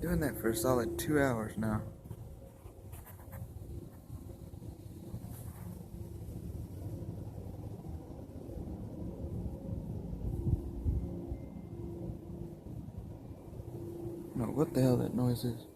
Doing that for a solid 2 hours now. I don't know what the hell that noise is.